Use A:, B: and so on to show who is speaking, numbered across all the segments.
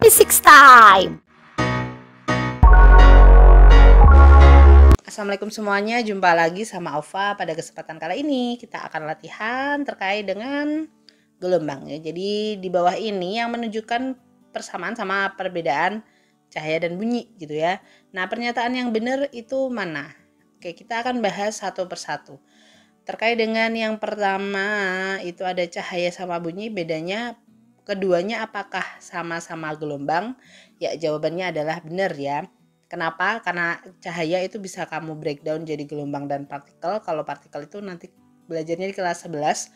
A: Physics time.
B: Assalamualaikum semuanya, jumpa lagi sama Aufa. Pada kesempatan kali ini kita akan latihan terkait dengan gelombang ya. Jadi di bawah ini yang menunjukkan persamaan sama perbedaan cahaya dan bunyi gitu ya. Nah, pernyataan yang benar itu mana? Oke, kita akan bahas satu persatu. Terkait dengan yang pertama itu ada cahaya sama bunyi, bedanya keduanya apakah sama-sama gelombang? Ya, jawabannya adalah benar ya. Kenapa? Karena cahaya itu bisa kamu breakdown jadi gelombang dan partikel. Kalau partikel itu nanti belajarnya di kelas 11.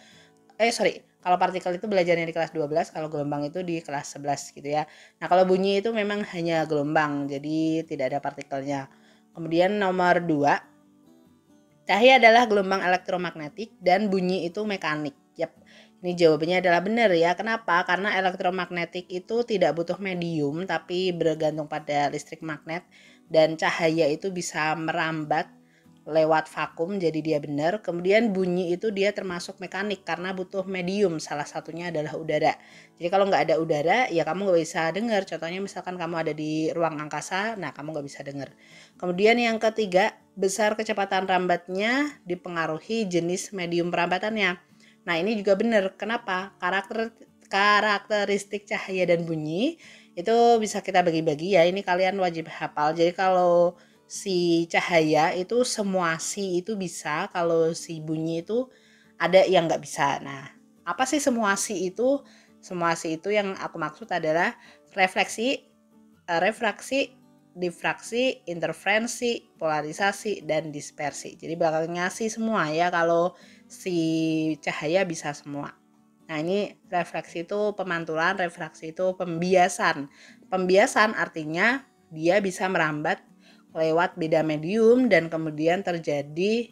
B: Kalau partikel itu belajarnya di kelas 12, kalau gelombang itu di kelas 11 gitu ya. Nah, kalau bunyi itu memang hanya gelombang, jadi tidak ada partikelnya. Kemudian nomor 2, cahaya adalah gelombang elektromagnetik dan bunyi itu mekanik. Yap, ini jawabannya adalah benar ya. Kenapa? Karena elektromagnetik itu tidak butuh medium tapi bergantung pada listrik magnet, dan cahaya itu bisa merambat lewat vakum, jadi dia benar. Kemudian bunyi itu dia termasuk mekanik karena butuh medium, salah satunya adalah udara. Jadi kalau nggak ada udara ya kamu nggak bisa dengar. Contohnya misalkan kamu ada di ruang angkasa, nah kamu nggak bisa dengar. Kemudian yang ketiga, besar kecepatan rambatnya dipengaruhi jenis medium perambatannya. Nah, ini juga benar. Kenapa? Karakteristik cahaya dan bunyi itu bisa kita bagi-bagi ya. Ini kalian wajib hafal. Jadi kalau si cahaya itu semua si itu bisa, kalau si bunyi itu ada yang nggak bisa. Nah, apa sih semua si itu? Semua si itu yang aku maksud adalah refraksi, difraksi, interferensi, polarisasi, dan dispersi. Jadi bakal ngasih semua ya kalau si cahaya bisa semua. Nah, ini refraksi itu pemantulan, refraksi itu pembiasan. Pembiasan artinya dia bisa merambat lewat beda medium dan kemudian terjadi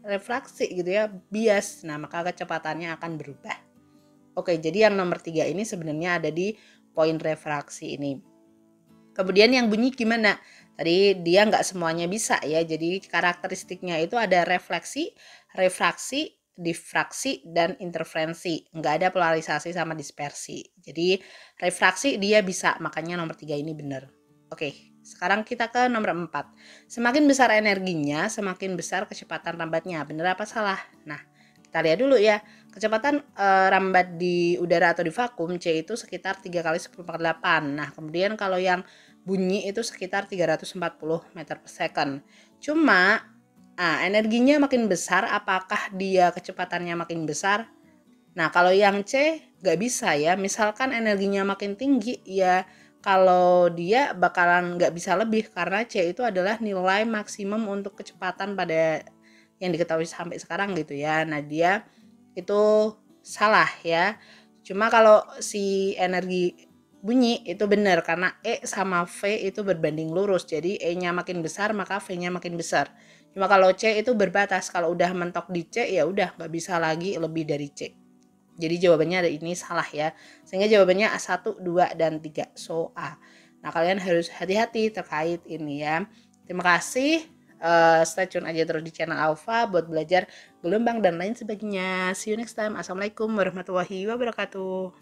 B: refraksi gitu ya, bias. Nah, maka kecepatannya akan berubah. Oke, jadi yang nomor 3 ini sebenarnya ada di poin refraksi ini. Kemudian yang bunyi gimana? Tadi dia nggak semuanya bisa ya, jadi karakteristiknya itu ada refleksi, refraksi, difraksi, dan interferensi. Nggak ada polarisasi sama dispersi. Jadi refraksi dia bisa, makanya nomor 3 ini benar. Oke, sekarang kita ke nomor 4. Semakin besar energinya, semakin besar kecepatan rambatnya. Benar apa salah? Nah, kita lihat dulu ya. Kecepatan rambat di udara atau di vakum C itu sekitar 3 kali 10⁴. Nah, kemudian kalau yang bunyi itu sekitar 340 meter per second. Cuma energinya makin besar, apakah dia kecepatannya makin besar? Nah, kalau yang C nggak bisa ya. Misalkan energinya makin tinggi ya, kalau dia bakalan nggak bisa lebih karena C itu adalah nilai maksimum untuk kecepatan pada yang diketahui sampai sekarang gitu ya. Nah, dia itu salah ya. Cuma kalau si energi bunyi itu benar karena E sama V itu berbanding lurus. Jadi E-nya makin besar maka V-nya makin besar. Cuma kalau C itu berbatas. Kalau udah mentok di C ya udah nggak bisa lagi lebih dari C. Jadi jawabannya ada ini salah ya. Sehingga jawabannya A1, 2, dan 3. So A. Nah, kalian harus hati-hati terkait ini ya. Terima kasih. Stay tune aja terus di channel Aufa buat belajar gelombang dan lain sebagainya. See you next time. Assalamualaikum warahmatullahi wabarakatuh.